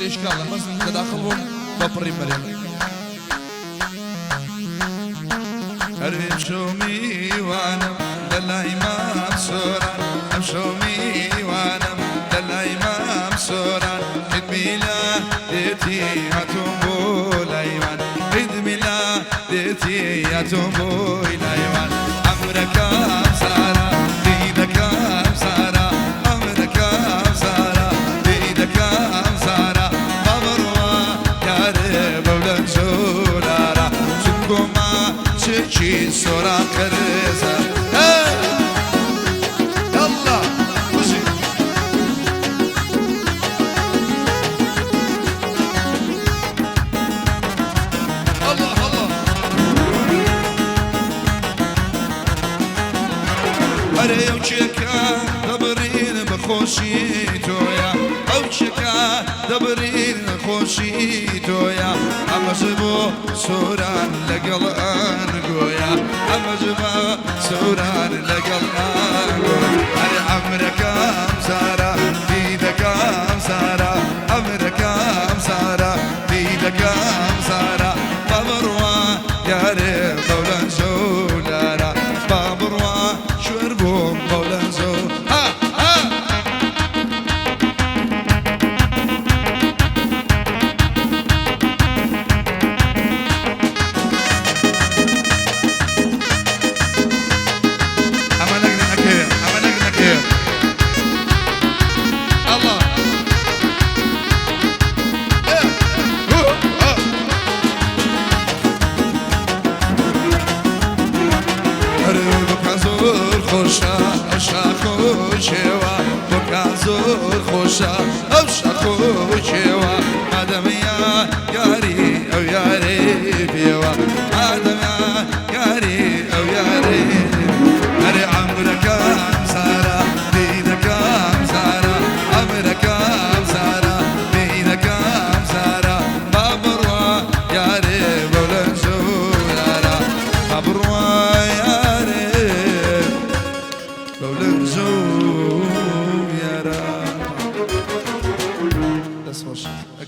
إشكال بس تداخلهم ببري مريم أرشومي وأنا للإمام سوران أمشومي وأنا للإمام سوران عيد ميلادتي أتوم الأيوان عيد ميلادتي أتوم الأيوان عمرك سارة دينك سارة عمرك سارة دينك سارة مبروك يا رب ولد جولارا سكوما شي سورة كرزة يلا خشي الله الله أري وشكا دبرين بخوشي تويا أو شكا دبرين بخوشي تويا أما جبو سوران لقل أنقويا أما جبو سوران لقل أنقويا أري عمرك أمسارة بيدك أمسارة عمرك أمسارة بيدك أمسارة بابروا يا رب قولا جولارا بابروا شربوا قولا زول ها ها أما نقنك الله بكازور خوشا اشا خوشوا بكازور خوشا اشا خوشوا